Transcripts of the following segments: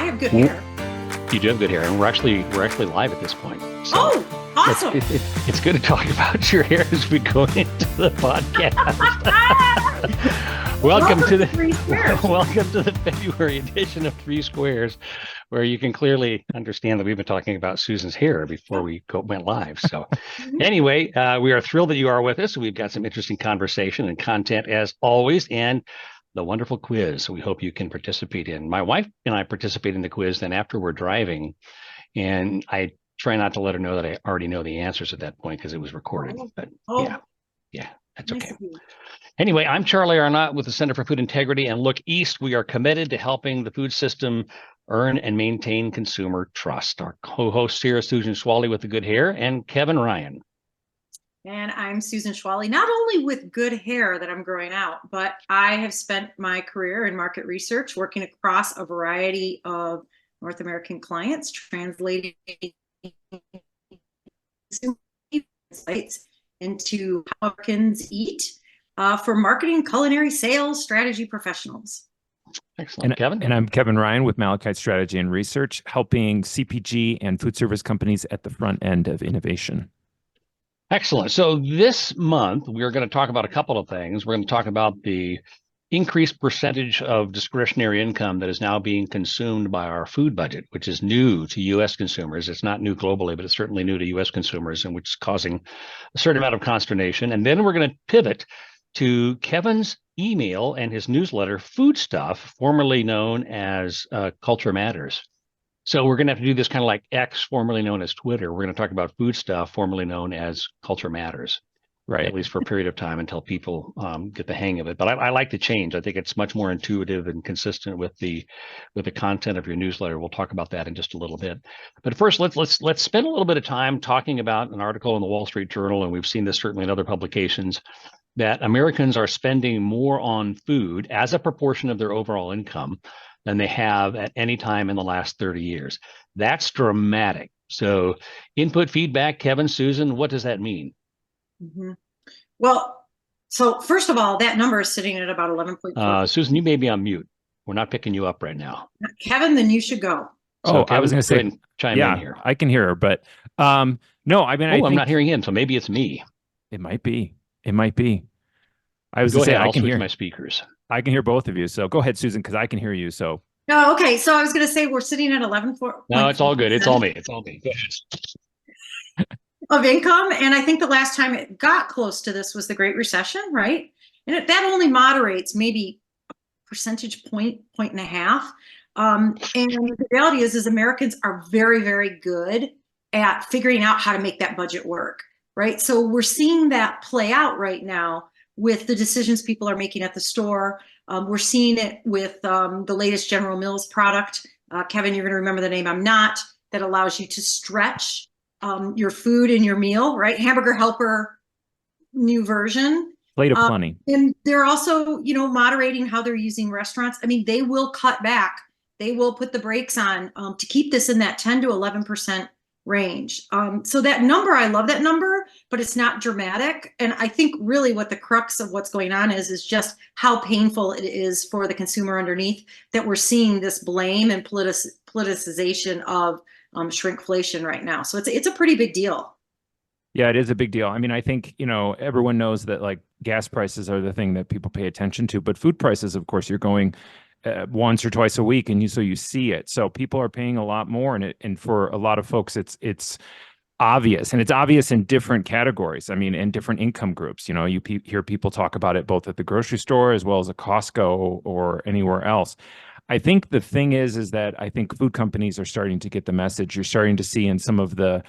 I have good hair. You do have good hair, and we're actually live at this point. So oh, awesome! It's good to talk about your hair as we go into the podcast. Welcome to the 3Squares. Welcome to the February edition of 3Squares, where you can clearly understand that we've been talking about Susan's hair before we went live. So anyway, we are thrilled that you are with us. We've got some interesting conversation and content as always, and the wonderful quiz. So we hope you can participate in. My wife and I participate in the quiz, then after we're driving, and I try not to let her know that I already know the answers at that point because it was recorded. But yeah, that's okay. Anyway, I'm Charlie Arnott with the Center for Food Integrity, and Look East. We are committed to helping the food system earn and maintain consumer trust. Our co-hosts here are Susan Schwally with the good hair and Kevin Ryan. And I'm Susan Schwally, not only with good hair that I'm growing out, but I have spent my career in market research working across a variety of North American clients, translating insights into how Americans eat for marketing, culinary, sales, strategy professionals. Excellent, Kevin. And I'm Kevin Ryan with Malachite Strategy and Research, helping CPG and food service companies at the front end of innovation. Excellent. So this month, we're going to talk about a couple of things. We're going to talk about the increased percentage of discretionary income that is now being consumed by our food budget, which is new to U.S. consumers. It's not new globally, but it's certainly new to U.S. consumers, and which is causing a certain amount of consternation. And then we're going to pivot to Kevin's email and his newsletter, Food Stuff, formerly known as Culture Matters. So we're going to have to do this kind of like X, formerly known as Twitter. We're going to talk about Food Stuff, formerly known as Culture Matters, right? At least for a period of time until people get the hang of it. But I like the change. I think it's much more intuitive and consistent with the content of your newsletter. We'll talk about that in just a little bit. But first, let's spend a little bit of time talking about an article in the Wall Street Journal, and we've seen this certainly in other publications, that Americans are spending more on food as a proportion of their overall income than they have at any time in the last 30 years. That's dramatic. So input, feedback, Kevin, Susan, what does that mean? Mm-hmm. Well, so first of all, that number is sitting at about 11.4. Susan, you may be on mute. We're not picking you up right now. Kevin, then you should go. So Kevin, I was going to say, chime in here. I can hear her, but no, I mean, I'm not hearing him, so maybe it's me. It might be. I was going to say, I can hear my speakers. I can hear both of you. So go ahead, Susan, because I can hear you. So. Oh, okay. So I was going to say we're sitting at 11.4. No, it's all good. It's all me. Go ahead. Of income. And I think the last time it got close to this was the Great Recession, right? And that only moderates maybe a percentage point and a half. And the reality is Americans are very, very good at figuring out how to make that budget work, right? So we're seeing that play out right now with the decisions people are making at the store. We're seeing it with the latest General Mills product. Kevin, you're going to remember the name. I'm not. That allows you to stretch your food in your meal, right? Hamburger Helper, new version. Plate of plenty. And they're also, moderating how they're using restaurants. I mean, they will cut back. They will put the brakes on to keep this in that 10 to 11% range. So that number, I love that number, but it's not dramatic. And I think really what the crux of what's going on is just how painful it is for the consumer underneath that we're seeing this blame and politicization of shrinkflation right now. So it's a pretty big deal. Yeah, it is a big deal. I mean, I think, everyone knows that like gas prices are the thing that people pay attention to, but food prices, of course, you're going once or twice a week, and you see it. So people are paying a lot more, and for a lot of folks, it's obvious, and it's obvious in different categories. I mean, in different income groups. You hear people talk about it both at the grocery store as well as a Costco or anywhere else. I think the thing is that I think food companies are starting to get the message. You're starting to see in some of the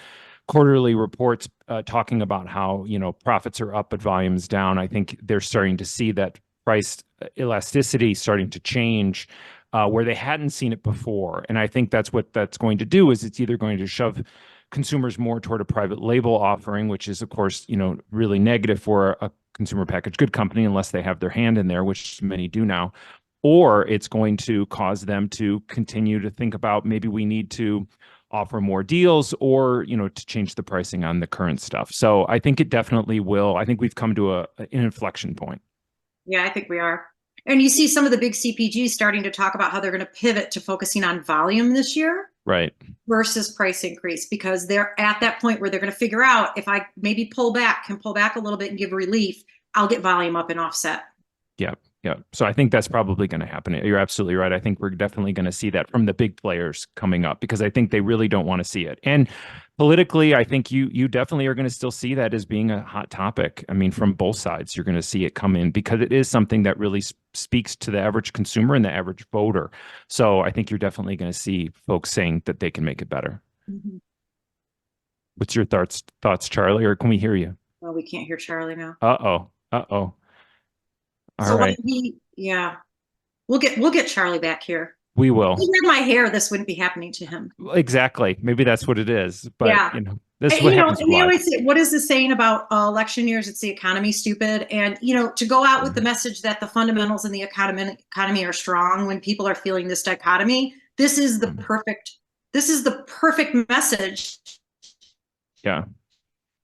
quarterly reports talking about how profits are up but volumes down. I think they're starting to see that price elasticity starting to change where they hadn't seen it before. And I think that's what that's going to do is it's either going to shove consumers more toward a private label offering, which is, of course, really negative for a consumer packaged good company unless they have their hand in there, which many do now, or it's going to cause them to continue to think about maybe we need to offer more deals or, to change the pricing on the current stuff. So I think it definitely will. I think we've come to an inflection point. Yeah, I think we are. And you see some of the big CPGs starting to talk about how they're going to pivot to focusing on volume this year. Right. Versus price increase, because they're at that point where they're going to figure out, if I maybe pull back a little bit and give relief, I'll get volume up and offset. Yeah. Yeah. So I think that's probably going to happen. You're absolutely right. I think we're definitely going to see that from the big players coming up, because I think they really don't want to see it. And politically, I think you definitely are going to still see that as being a hot topic. I mean, from both sides, you're going to see it come in, because it is something that really speaks to the average consumer and the average voter. So I think you're definitely going to see folks saying that they can make it better. Mm-hmm. What's your thoughts, Charlie, or can we hear you? Well, we can't hear Charlie now. Uh-oh. Uh-oh. So All right. yeah, we'll get Charlie back here. We will. If he had my hair, this wouldn't be happening to him. Exactly. Maybe that's what it is. But yeah. This is what happens. And they always say, what is the saying about election years? It's the economy, stupid. And to go out with the message that the fundamentals in the economy are strong when people are feeling this dichotomy, this is the perfect message. Yeah.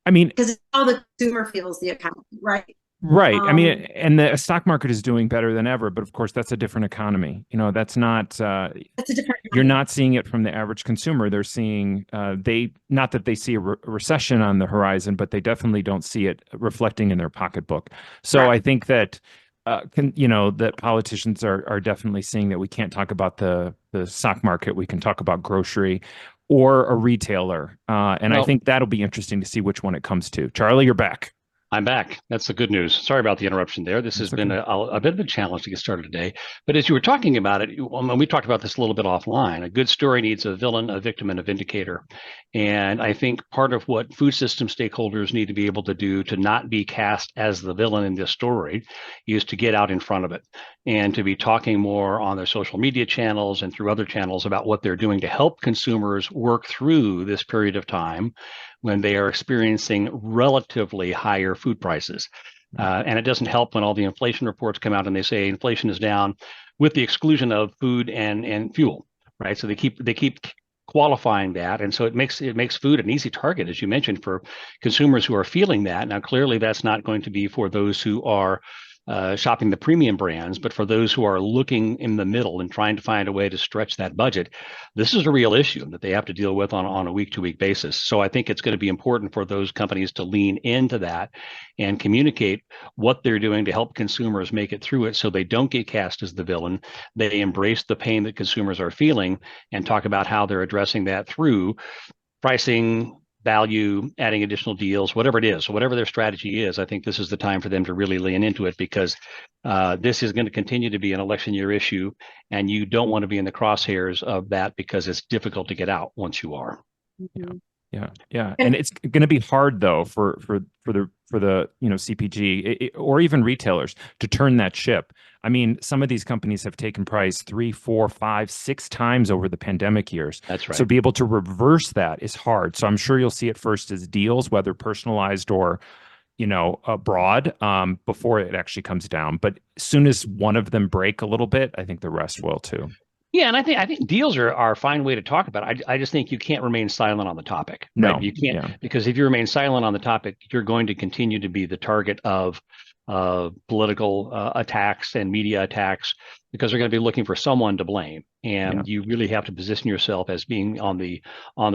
I mean, because it's how the consumer feels the economy, right? Right. I mean, and the stock market is doing better than ever, but of course that's a different economy. That's not, that's a different you're not seeing it from the average consumer. They're seeing, not that they see a recession on the horizon, but they definitely don't see it reflecting in their pocketbook. So right. I think that, that politicians are definitely seeing that we can't talk about the stock market. We can talk about grocery or a retailer. And I think that'll be interesting to see which one it comes to. Charlie, you're back. I'm back. That's the good news. Sorry about the interruption there. This has been a bit of a challenge to get started today. But as you were talking about it, we talked about this a little bit offline. A good story needs a villain, a victim, and a vindicator. And I think part of what food system stakeholders need to be able to do to not be cast as the villain in this story is to get out in front of it and to be talking more on their social media channels and through other channels about what they're doing to help consumers work through this period of time when they are experiencing relatively higher food prices. And it doesn't help when all the inflation reports come out and they say inflation is down with the exclusion of food and fuel, right? So they keep qualifying that. And so it makes food an easy target, as you mentioned, for consumers who are feeling that. Now, clearly that's not going to be for those who are shopping the premium brands, but for those who are looking in the middle and trying to find a way to stretch that budget, this is a real issue that they have to deal with on a week-to-week basis. So I think it's going to be important for those companies to lean into that and communicate what they're doing to help consumers make it through it so they don't get cast as the villain. They embrace the pain that consumers are feeling and talk about how they're addressing that through pricing, value, adding additional deals, whatever it is, so whatever their strategy is, I think this is the time for them to really lean into it, because this is going to continue to be an election year issue, and you don't want to be in the crosshairs of that because it's difficult to get out once you are. Mm-hmm. Yeah. And it's going to be hard though for the CPG or even retailers to turn that ship. I mean, some of these companies have taken price 3, 4, 5, 6 times over the pandemic years. That's right. So be able to reverse that is hard. So I'm sure you'll see it first as deals, whether personalized or abroad, before it actually comes down. But as soon as one of them break a little bit, I think the rest will too. Yeah, and I think deals are a fine way to talk about it. I just think you can't remain silent on the topic. No, right? You can't, because if you remain silent on the topic, you're going to continue to be the target of political attacks and media attacks, because they're going to be looking for someone to blame. And you really have to position yourself as being on the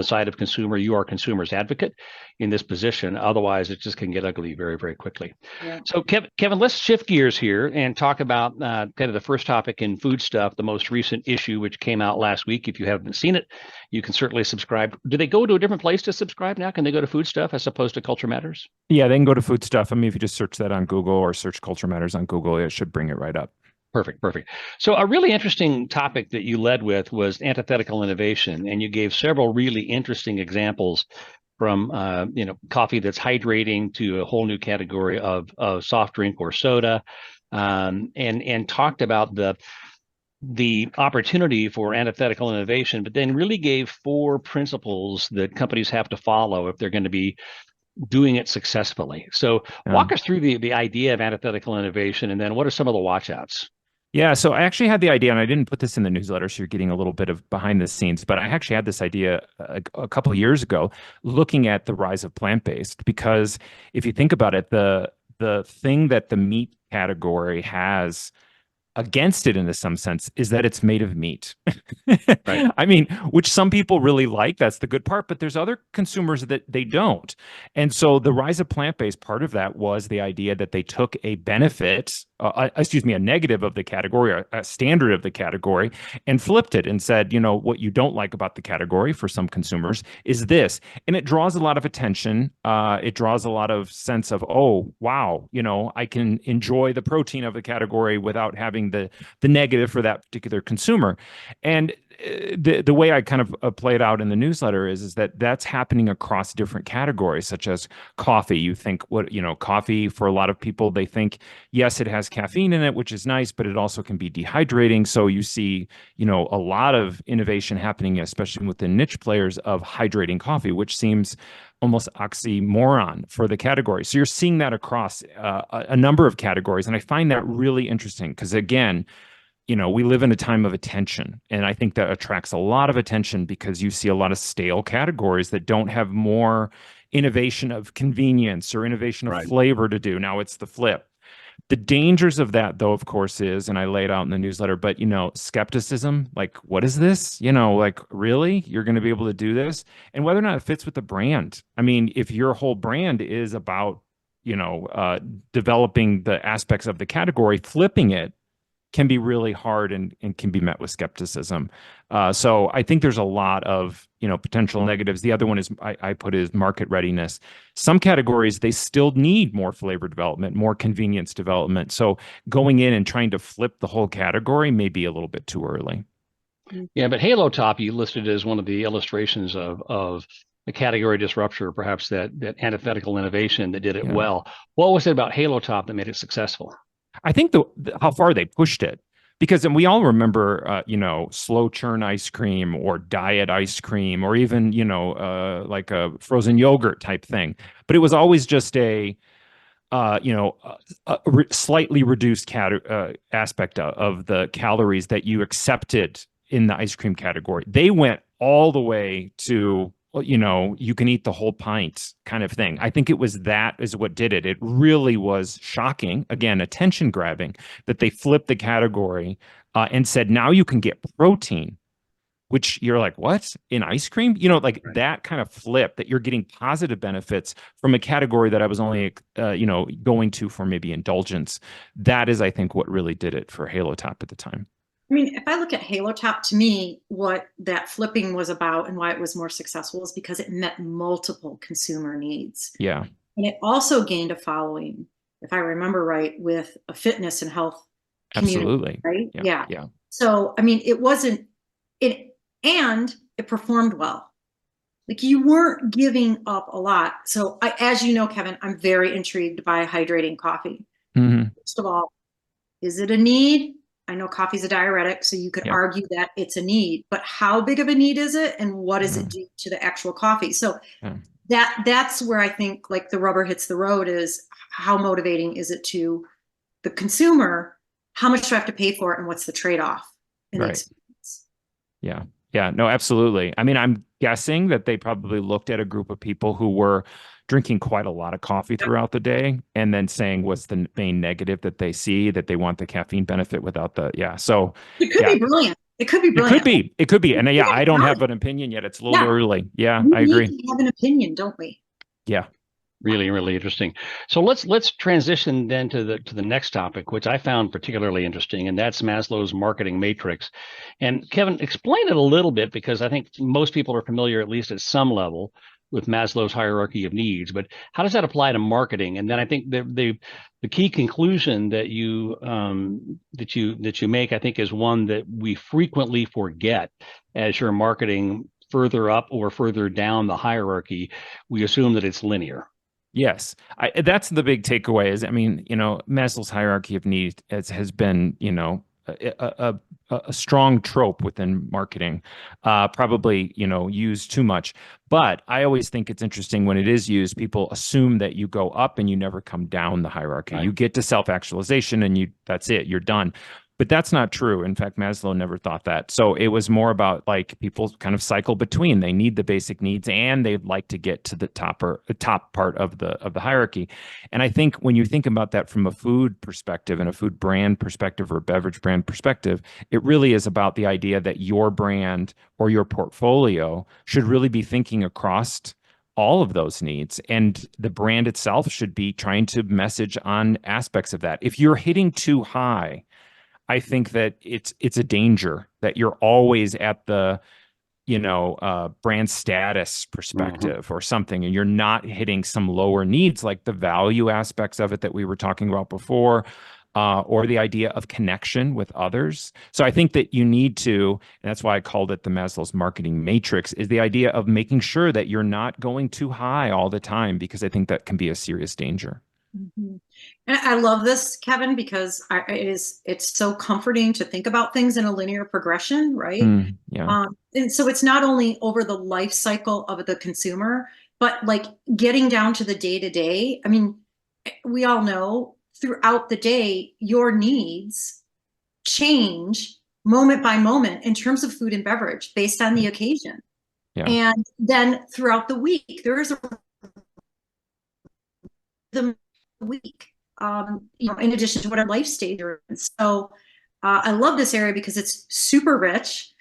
side of consumer. You are consumer's advocate in this position. Otherwise, it just can get ugly very, very quickly. Yeah. So Kevin, let's shift gears here and talk about kind of the first topic in food stuff, the most recent issue, which came out last week. If you haven't seen it, you can certainly subscribe. Do they go to a different place to subscribe now? Can they go to Food Stuff as opposed to Culture Matters? Yeah, they can go to Food Stuff. I mean, if you just search that on Google or search Culture Matters on Google, it should bring it right up. Perfect. So a really interesting topic that you led with was antithetical innovation, and you gave several really interesting examples from coffee that's hydrating to a whole new category of soft drink or soda, and talked about the opportunity for antithetical innovation, but then really gave 4 principles that companies have to follow if they're going to be doing it successfully. So walk us through the idea of antithetical innovation, and then what are some of the watchouts? Yeah, so I actually had the idea, and I didn't put this in the newsletter, so you're getting a little bit of behind the scenes, but I actually had this idea a couple of years ago, looking at the rise of plant-based, because if you think about it, the thing that the meat category has against it in some sense is that it's made of meat. Right. I mean, which some people really like. That's the good part, but there's other consumers that they don't. And so the rise of plant-based, part of that was the idea that they took a benefit, a negative of the category, or a standard of the category, and flipped it and said, what you don't like about the category for some consumers is this. And it draws a lot of attention. It draws a lot of sense of, oh, wow, I can enjoy the protein of the category without having the negative for that particular consumer. And the way I kind of play it out in the newsletter is that that's happening across different categories, such as coffee. You think coffee, for a lot of people, they think, yes, it has caffeine in it, which is nice, but it also can be dehydrating. So you see, a lot of innovation happening, especially within niche players, of hydrating coffee, which seems almost oxymoron for the category. So you're seeing that across a number of categories. And I find that really interesting because, again, we live in a time of attention. And I think that attracts a lot of attention because you see a lot of stale categories that don't have more innovation of convenience or innovation of flavor to do. Now it's the flip. The dangers of that, though, of course, is, and I lay it out in the newsletter, but, skepticism, like, what is this? Like, really? You're going to be able to do this? And whether or not it fits with the brand. I mean, if your whole brand is about, developing the aspects of the category, flipping it can be really hard and can be met with skepticism. So I think there's a lot of, potential negatives. The other one is I put is market readiness. Some categories, they still need more flavor development, more convenience development. So going in and trying to flip the whole category may be a little bit too early. Yeah, but Halo Top, you listed as one of the illustrations of the category disruptor, perhaps that antithetical innovation that did it well. What was it about Halo Top that made it successful? I think how far they pushed it, because and we all remember, slow churn ice cream or diet ice cream, or even, like a frozen yogurt type thing. But it was always just a slightly reduced aspect of the calories that you accepted in the ice cream category. They went all the way to, you can eat the whole pint kind of thing. I think that is what did it. It really was shocking, again, attention grabbing, that they flipped the category and said, now you can get protein, which you're like, what, in ice cream? That kind of flip, that you're getting positive benefits from a category that I was only, going to for maybe indulgence. That is, I think, what really did it for Halo Top at the time. I mean, if I look at Halo Top, to me, what that flipping was about and why it was more successful is because it met multiple consumer needs. Yeah. And it also gained a following, if I remember right, with a fitness and health community. Absolutely. Right? Yeah. So, I mean, and it performed well. Like, you weren't giving up a lot. So as you know, Kevin, I'm very intrigued by hydrating coffee. Mm-hmm. First of all, is it a need? I know coffee's a diuretic, so you could argue that it's a need, but how big of a need is it? And what does it do to the actual coffee? So that's where I think, like, the rubber hits the road, is how motivating is it to the consumer? How much do I have to pay for it? And what's the trade-off in the experience? Yeah. Yeah, no, absolutely. I mean, I'm guessing that they probably looked at a group of people who were drinking quite a lot of coffee throughout the day, and then saying what's the main negative that they see, that they want the caffeine benefit without the, So it could be brilliant. It could be brilliant. It could be. And I don't have an opinion yet. It's a little early. Yeah, I agree. We have an opinion, don't we? Yeah. Really, really interesting. So let's transition then to the next topic, which I found particularly interesting, and that's Maslow's marketing matrix. And Kevin, explain it a little bit, because I think most people are familiar, at least at some level, with Maslow's hierarchy of needs. But how does that apply to marketing? And then I think the key conclusion that you make, I think, is one that we frequently forget as you're marketing further up or further down the hierarchy. We assume that it's linear. Yes, that's the big takeaway. Is, I mean, Maslow's hierarchy of needs has been, a strong trope within marketing, probably, used too much. But I always think it's interesting when it is used, people assume that you go up and you never come down the hierarchy. Right. You get to self-actualization and that's it, you're done. But that's not true. In fact, Maslow never thought that. So it was more about like people kind of cycle between. They need the basic needs and they'd like to get to the top part of the hierarchy. And I think when you think about that from a food perspective and a food brand perspective or a beverage brand perspective, it really is about the idea that your brand or your portfolio should really be thinking across all of those needs, and the brand itself should be trying to message on aspects of that. If you're hitting too high, I think that it's a danger that you're always at the brand status perspective or something, and you're not hitting some lower needs like the value aspects of it that we were talking about before, or the idea of connection with others. So I think that you need to, and that's why I called it the Maslow's marketing matrix, is the idea of making sure that you're not going too high all the time, because I think that can be a serious danger. Mm-hmm. And I love this, Kevin, because it's so comforting to think about things in a linear progression, right? Yeah. And so it's not only over the life cycle of the consumer, but like getting down to the day to day. I mean, we all know throughout the day, your needs change moment by moment in terms of food and beverage based on the occasion. Yeah. And then throughout the week, there is the week, in addition to whatever life stage you're in. So I love this area because it's super rich,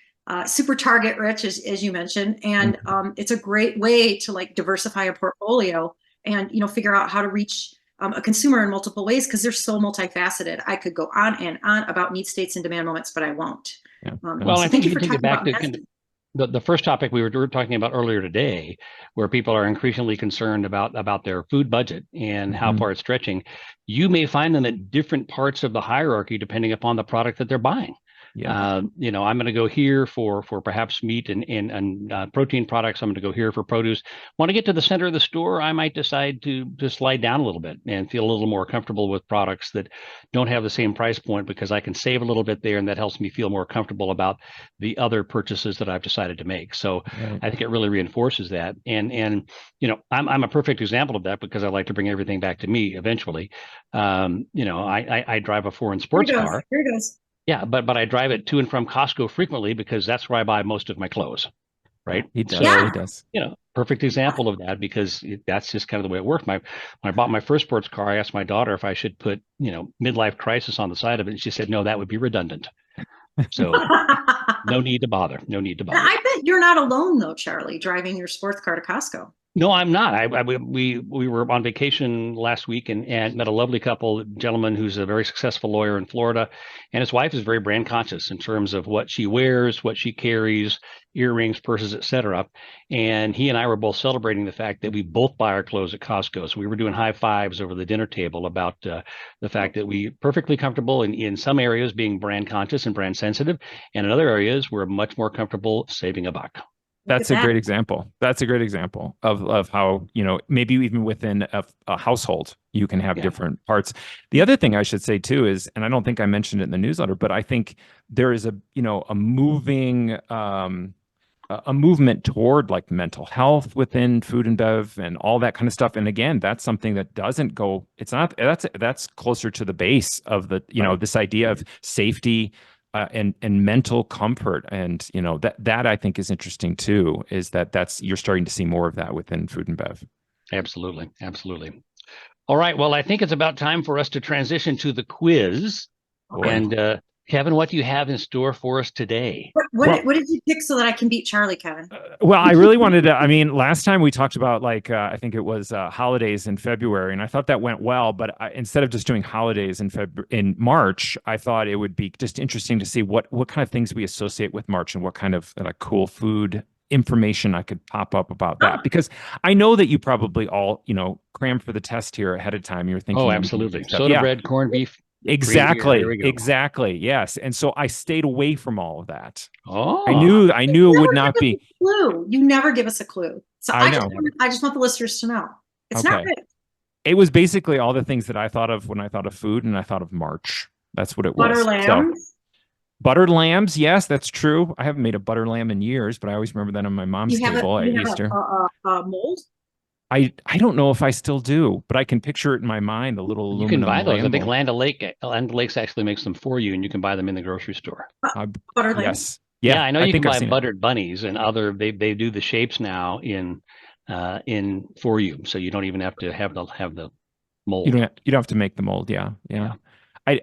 super target rich, as you mentioned, and it's a great way to like diversify a portfolio and figure out how to reach a consumer in multiple ways, because they're so multifaceted. I could go on and on about need states and demand moments, but I won't. Yeah. Well, so I thank think you if for you take talking it back about to the first topic we were talking about earlier today, where people are increasingly concerned about their food budget and how far it's stretching, you may find them at different parts of the hierarchy depending upon the product that they're buying. Yeah. I'm going to go here for perhaps meat and protein products. I'm going to go here for produce. Want to get to the center of the store, I might decide to slide down a little bit and feel a little more comfortable with products that don't have the same price point, because I can save a little bit there, and that helps me feel more comfortable about the other purchases that I've decided to make. So Right. I think it really reinforces that. And I'm a perfect example of that, because I like to bring everything back to me eventually. I drive a foreign sports car. Here it goes. Yeah, but I drive it to and from Costco frequently, because that's where I buy most of my clothes, right? He does. So, Yeah. He does. perfect example of that, because that's just kind of the way it worked. When I bought my first sports car, I asked my daughter if I should put, midlife crisis on the side of it, and she said, no, that would be redundant. So no need to bother. No need to bother. I bet you're not alone though, Charlie, driving your sports car to Costco. No, I'm not. We were on vacation last week and met a lovely couple, a gentleman who's a very successful lawyer in Florida, and his wife is very brand conscious in terms of what she wears, what she carries, earrings, purses, etc. And he and I were both celebrating the fact that we both buy our clothes at Costco. So we were doing high fives over the dinner table about the fact that we perfectly comfortable in some areas being brand conscious and brand sensitive, and in other areas we're much more comfortable saving a buck. That's a great example. That's a great example of how, maybe even within a household, you can have different parts. The other thing I should say too is, and I don't think I mentioned it in the newsletter, but I think there is a movement toward like mental health within food and bev and all that kind of stuff. And again, that's something that doesn't go, that's closer to the base of the, this idea of safety, and mental comfort, and that I think is interesting too. Is that's you're starting to see more of that within food and bev. Absolutely. All right. Well, I think it's about time for us to transition to the quiz. Boy. And Kevin, what do you have in store for us today? What did you pick so that I can beat Charlie, Kevin? Well, I really wanted to. I mean, last time we talked about I think it was holidays in February, and I thought that went well. But instead of just doing holidays in March, I thought it would be just interesting to see what kind of things we associate with March and what kind of cool food information I could pop up about that, because I know that you probably all crammed for the test here ahead of time. You were thinking, oh, absolutely, soda bread, corned beef. Exactly. Yes. And so I stayed away from all of that. Oh, I knew it would not be. Clue. You never give us a clue. So I know. I just want the listeners to know. It's not good. It was basically all the things that I thought of when I thought of food, and I thought of March. That's what it was. Butter lambs. So, buttered lambs. Yes, that's true. I haven't made a butter lamb in years, but I always remember that on my mom's table at Easter. A mold? I don't know if I still do, but I can picture it in my mind, the little You can aluminum buy those. I think Lambo. Land O'Lakes actually makes them for you, and you can buy them in the grocery store. Butter Lane? Yes. Yeah, Yeah, I know I you can think I've buy seen it. buttered bunnies and other. They do the shapes now in for you, so you don't even have to have the mold. You don't have to make the mold. Yeah. Yeah.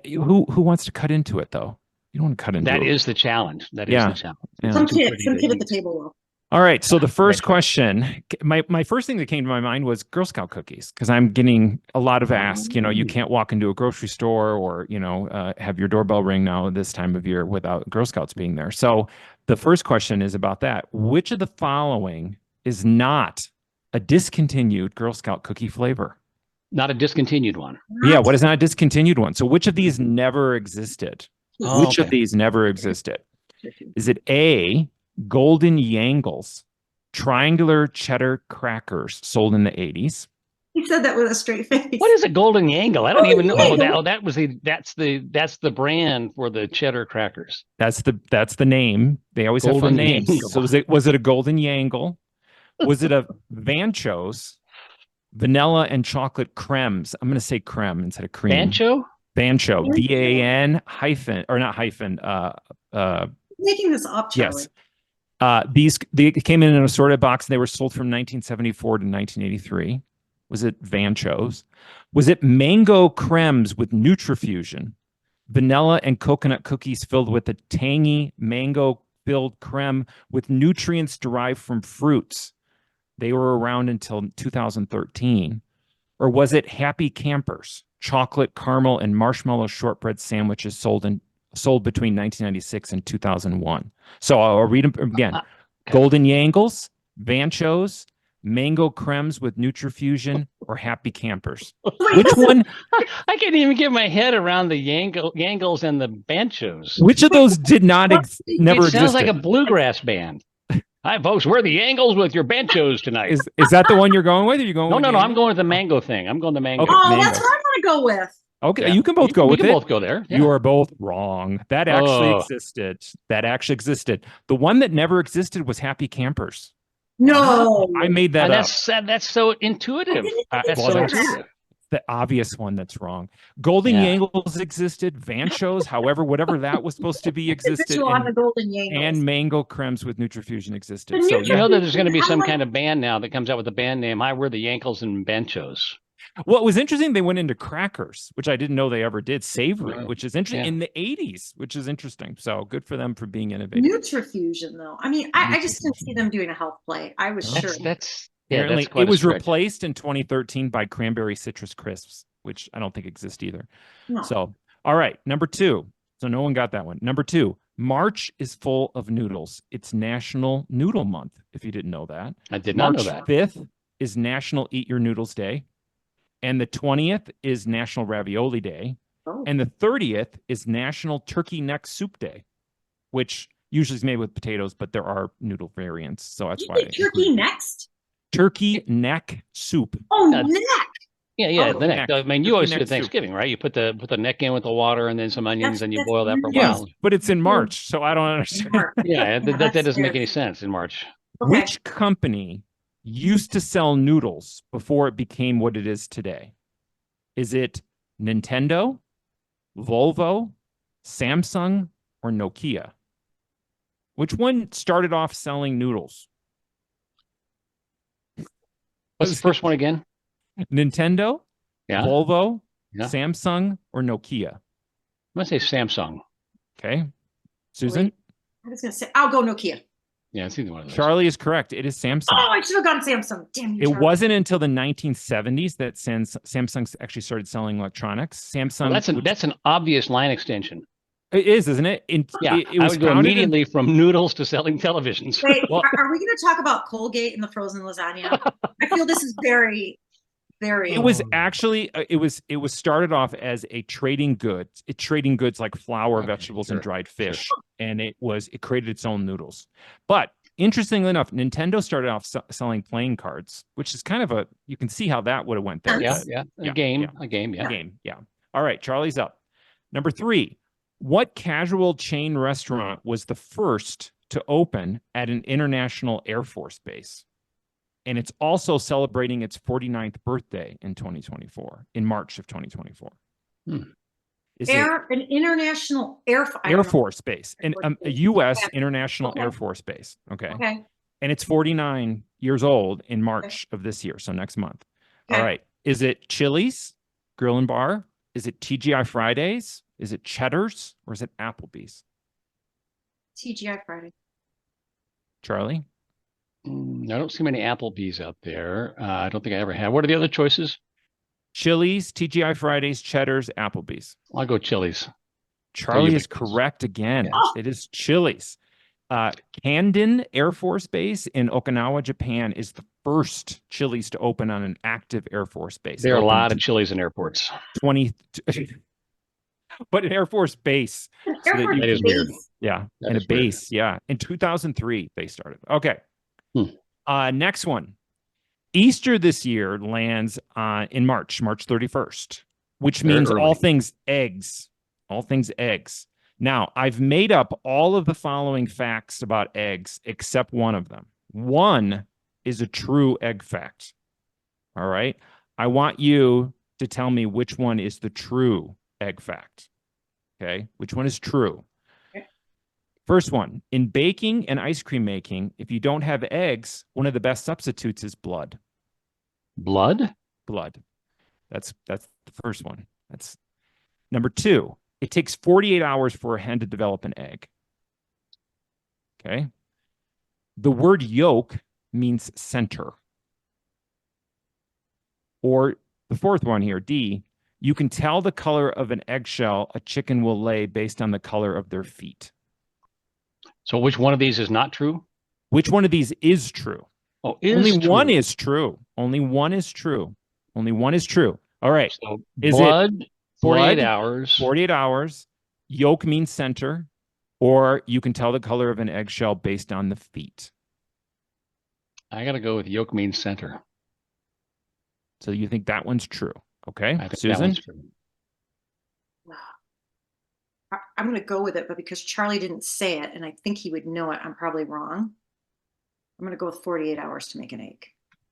Who wants to cut into it though? You don't want to cut into That it. is the challenge. That is Yeah. the challenge. Yeah. Some It's too kid, pretty some to kid at the eat. table will. All right. So the first Right. question, my first thing that came to my mind was Girl Scout cookies, because I'm getting a lot of asks. You know, you can't walk into a grocery store or, have your doorbell ring now this time of year without Girl Scouts being there. So the first question is about that. Which of the following is not a discontinued Girl Scout cookie flavor? Not a discontinued one. Yeah, what is not a discontinued one? So which of these never existed? Oh, Which of okay. these never existed? Is it A, golden Yangles, triangular cheddar crackers sold in the 80s? He said that with a straight face. What is a golden angle? I don't even know. Golden Oh, that's the brand for the cheddar crackers. That's the name. They always have fun Golden names. Yangle. So was it a golden Yangle? Was it a Vancho's vanilla and chocolate cremes? I'm going to say creme instead of cream. Bancho? Bancho, VAN hyphen or not hyphen. Making this up, Charlie. Yes. They came in an assorted box and they were sold from 1974 to 1983. Was it Vancho's? Was it mango cremes with Nutrifusion? Vanilla and coconut cookies filled with a tangy mango-filled creme with nutrients derived from fruits. They were around until 2013. Or was it Happy Campers? Chocolate, caramel, and marshmallow shortbread sandwiches sold between 1996 and 2001. So I'll read them again. Okay. Golden Yangles, Vancho's, mango cremes with Nutrifusion, or Happy Campers. Which one? I can't even get my head around the Yangles and the Banchos. Which of those did not never It sounds existed? like a bluegrass band. Hi, folks. We're the Yangles with your Banchos tonight. Is that the one you're going with? Or are you going? No, with no, no. I'm Yangles? going with the mango thing. I'm going the mango. Okay. Oh, Mango. that's what I'm going to go with. Okay, Yeah. you can both go We with can it. both go there. Yeah. You are both wrong. That actually existed. That actually existed. The one that never existed was Happy Campers. No. I made that up. That's so intuitive. That's Well, so that's intuitive. the obvious one that's wrong. Golden Yeah. Yangles existed. Vancho's, however, whatever that was supposed to be existed. Visual on the Golden Yangles. And mango cremes with Nutrifusion existed. The So You know yeah. that there's going to be some kind of band now that comes out with a band name. We're the Yankles and Banchos. Well, it was interesting. They went into crackers, which I didn't know they ever did. Savory, Right. which is interesting Yeah. in the 80s, which is interesting. So good for them for being innovative. Nutrifusion, though. I mean, I just didn't see them doing a health play. I was sure. Apparently, quite it a was stretch. replaced in 2013 by cranberry citrus crisps, which I don't think exist either. No. So, all right, number 2. So no one got that one. Number 2, March is full of noodles. It's National Noodle Month, if you didn't know that. I did not know March that. 5th is National Eat Your Noodles Day. And the 20th is National Ravioli Day. Oh. And the 30th is National Turkey Neck Soup Day, which usually is made with potatoes, but there are noodle variants. So that's why. Turkey next? Turkey neck soup. Oh, Uh, neck. Yeah, Oh, the neck. neck. I mean, you Turkey always neck do soup. Thanksgiving, right? You put the neck in with the water and then some onions, and you That's boil that for a Yeah, while. but it's in March, so I don't understand. Yeah, that That's doesn't make fair. any sense in March. Okay. Which company used to sell noodles before it became what it is today? Is it Nintendo, Volvo, Samsung, or Nokia? Which one started off selling noodles? What's the first one again? Nintendo, Yeah, Volvo, Yeah. Samsung, or Nokia? I'm gonna say Samsung. Okay. Susan? I was going to say, I'll go Nokia. Yeah, it's either one of those. Charlie is correct. It is Samsung. Oh, I should have gone Samsung. Damn you, It Charlie. wasn't until the 1970s that Samsung actually started selling electronics. Samsung. Well, that's an obvious line extension. It is, isn't it? Yeah, It I was would go founded in- immediately from noodles to selling televisions. Wait, Well- are we going to talk about Colgate and the frozen lasagna? I feel this is very, very. It was actually it was started off as a trading goods. It trading goods like flour, Okay, vegetables, sure, and dried fish, and it created its own noodles. But interestingly enough, Nintendo started off selling playing cards, which is kind of you can see how that would have went there. Yeah, but- yeah, Yeah, a game, yeah. yeah. Game, yeah. All right, Charlie's up. Number 3, what casual chain restaurant was the first to open at an international Air Force base? and it's also celebrating its 49th birthday in 2024, in March of 2024. Is it An international air Force Base, a U.S. International Okay. Air Force Base. Okay. Okay. And it's 49 years old in March of this year, so next month. Okay. All right. Is it Chili's Grill and Bar? Is it TGI Fridays? Is it Cheddar's? Or is it Applebee's? TGI Friday. Charlie? I don't see many Applebee's out there. I don't think I ever have. What are the other choices? Chili's, TGI Fridays, Cheddar's, Applebee's. I'll go Chili's. Charlie is correct again. Yeah. It is Chili's. Kanden Air Force Base in Okinawa, Japan is the first Chili's to open on an active Air Force base. There are a lot of Chili's in airports. But an Air Force base. So that is weird. Yeah. That and a is weird. base. Yeah. In 2003, they started. Okay. Next one. Easter this year lands in March 31st, which means all things eggs. All things eggs. Now, I've made up all of the following facts about eggs except one of them. One is a true egg fact. All right. I want you to tell me which one is the true egg fact. Okay. Which one is true? Okay. First one, in baking and ice cream making, if you don't have eggs, one of the best substitutes is blood. Blood? Blood. That's the first one. That's number two. It takes 48 hours for a hen to develop an egg. Okay. The word yolk means center. Or the fourth one here, D, you can tell the color of an eggshell a chicken will lay based on the color of their feet. So which one of these is not true? Which one of these is true? Oh, Only one is true. Only one is true. Only one is true. All right. So is blood, it 48 hours. 48 hours. Yolk means center. Or you can tell the color of an eggshell based on the feet. I got to go with yolk means center. So you think that one's true. Okay. I think Susan? that one's true. I'm going to go with it, but because Charlie didn't say it and I think he would know it, I'm probably wrong. I'm going to go with 48 hours to make an egg.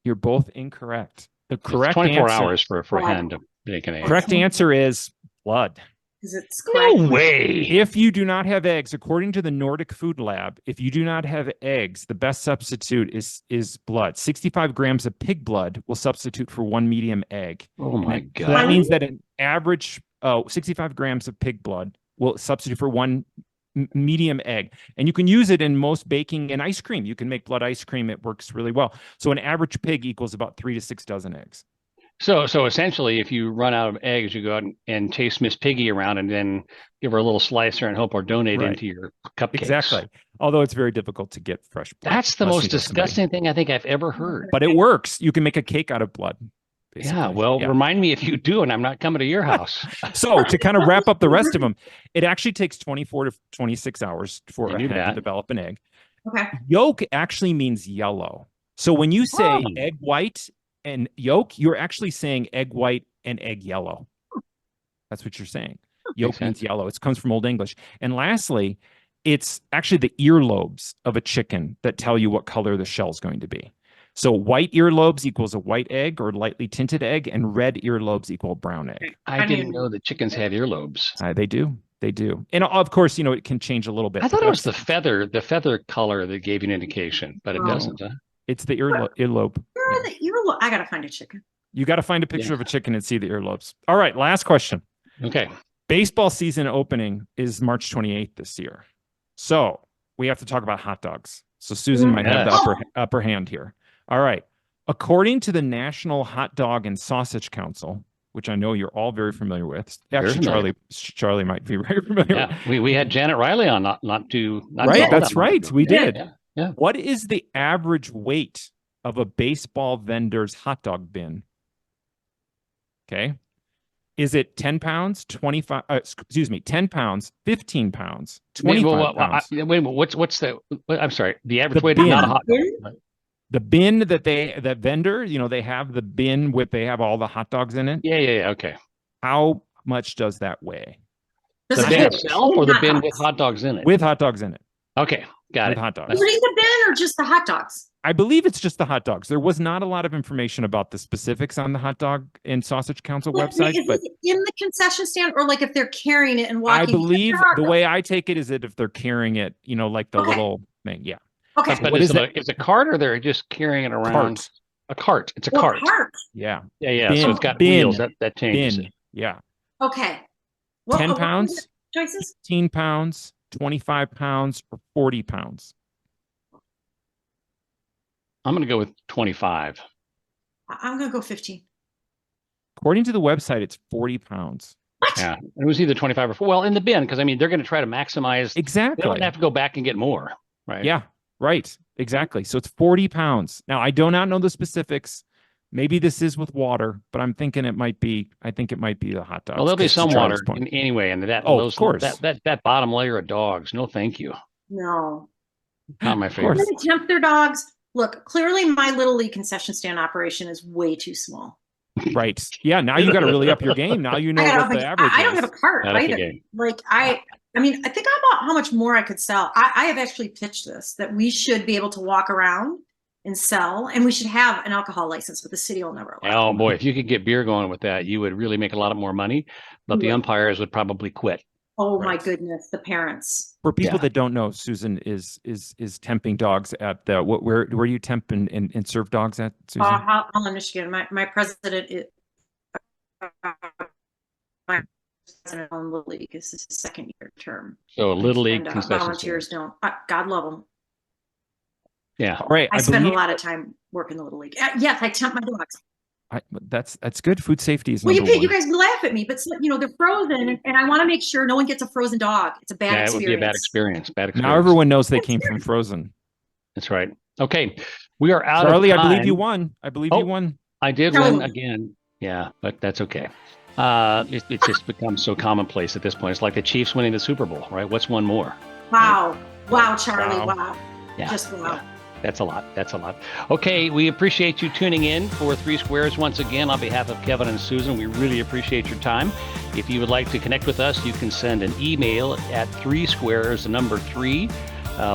You're both incorrect. The correct 24 answer, hours for a hen to make an egg. correct answer is blood. Because it's No way. If you do not have eggs, according to the Nordic Food Lab, if you do not have eggs, the best substitute is blood. 65 grams of pig blood will substitute for one medium egg. Oh my So God. that means that an average 65 grams of pig blood will substitute for one medium egg. And you can use it in most baking and ice cream. You can make blood ice cream. It works really well. So an average pig equals about 3 to 6 dozen eggs. So essentially, if you run out of eggs, you go out and chase Miss Piggy around and then give her a little slicer and hope or donate Right. into your cupcakes. Exactly. Although it's very difficult to get fresh blood. That's the unless most you know somebody. disgusting thing I think I've ever heard. But it works. You can make a cake out of blood. Yeah, basically. well, Yeah. remind me if you do, and I'm not coming to your house. So to kind of wrap up the rest of them, it actually takes 24 to 26 hours for I a knew hen to that. develop an egg. Okay. Yolk actually means yellow. So when you say Oh. egg white and yolk, you're actually saying egg white and egg yellow. That's what you're saying. Yolk Makes means sense. yellow. It comes from Old English. And lastly, it's actually the earlobes of a chicken that tell you what color the shell is going to be. So white earlobes equals a white egg or lightly tinted egg, and red earlobes equal a brown egg. I didn't know that chickens had earlobes. They do. They do. And of course, you know, it can change a little bit. I thought but it was that's- the feather color that gave you an indication, but it Oh. doesn't. Huh? It's the earlobe. Where are the earlobe? I got to find a chicken. You got to find a picture Yeah. of a chicken and see the earlobes. All right, last question. Okay. Baseball season opening is March 28th this year. So we have to talk about hot dogs. So Susan might have the Yes. upper hand here. All right. According to the National Hot Dog and Sausage Council, which I know you're all very familiar with. Very Actually, familiar. Charlie might be very familiar. Yeah, we had Janet Riley on not Right, all that's that long right. ago. We Yeah, did. yeah. What is the average weight of a baseball vendor's hot dog bin? Okay. Is it 10 pounds, 25, 10 pounds, 15 pounds, 25 pounds? Wait a minute. What's the? I'm sorry. The average The weight is not a bin. hot dog. The bin that vendor, you know, they have the bin they have all the hot dogs in it. Yeah. Okay. How much does that weigh? Does The it bin have itself or the hot bin dogs? with hot dogs in it? With hot dogs in it. Okay. Got with it. hot dogs. Including the bin or just the hot dogs? I believe it's just the hot dogs. There was not a lot of information about the specifics on the hot dog and sausage council Like, website, is but it in the concession stand or like if they're carrying it and I walking? believe the way I take it is that if they're carrying it, like the Okay. little thing. Yeah. Okay. But What is is it a cart or they're just carrying it around? Cart. A cart. It's a Well, cart. cart. Yeah. Yeah, yeah. Bin. So it's got Bin. wheels. That changes Bin. it. Yeah. Okay. 10 what were pounds, the choices? 15 pounds, 25 pounds, or 40 pounds. I'm going to go with 25. I'm going to go 15. According to the website, it's 40 pounds. What? Yeah. It was either 25 or 4. Well, in the bin, because I mean, they're going to try to maximize. They Exactly. don't have to go back and get more, right? Yeah, right. Exactly. So it's 40 pounds. Now, I do not know the specifics. Maybe this is with water, but I'm thinking I think it might be the hot dogs. Well, there'll be 'cause to some water Charlie's point. anyway, and that Oh, of course. that bottom layer of dogs. No, thank you. No. Not my Of favorite. course. They're gonna tempt their dogs. Look, clearly my Little League concession stand operation is way too small. Right. Yeah. Now you got to really up your game. Now you know I, what the average I don't is. have a cart Not up the either. game. Like I mean, I think about how much more I could sell. I have actually pitched this, that we should be able to walk around and sell, and we should have an alcohol license, but the city will never allow. Oh boy, if you could get beer going with that, you would really make a lot of more money. But the Yeah. umpires would probably quit. Oh my Right. goodness, the parents. For people Yeah. that don't know, Susan is temping dogs at the where you temp and serve dogs at, Susan? Holland, Michigan. My president is my president on the league. This is his second year term. So a little league And concession volunteers stand. don't. God love them. Yeah. All right. I spend believe a lot of time working the little league. Yes, I tempt my dogs. that's good. Food safety is Well, number one. you guys laugh at me, but they're frozen, and I want to make sure no one gets a frozen dog. It's a bad Yeah, it experience. would be a bad experience. Bad experience. Now everyone knows they came from Frozen. That's right. Okay. We are out Charlie, of time. I believe you won. Oh. You won. I did No. win again. Yeah, but that's okay. It just becomes so commonplace at this point. It's like the Chiefs winning the Super Bowl, right? What's one more? Wow, Charlie, Wow. wow, Yeah. just wow. Yeah. That's a lot. That's a lot. Okay, we appreciate you tuning in for 3 Squares once again on behalf of Kevin and Susan. We really appreciate your time. If you would like to connect with us, you can send an email at 3Squares, the number 3,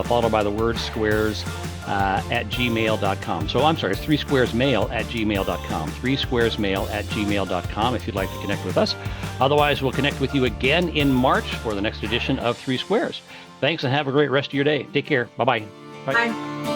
followed by the word squares at gmail.com. So I'm sorry, it's 3squaresmail at gmail.com. 3squaresmail at gmail.com if you'd like to connect with us. Otherwise, we'll connect with you again in March for the next edition of 3 Squares. Thanks and have a great rest of your day. Take care. Bye-bye. Bye.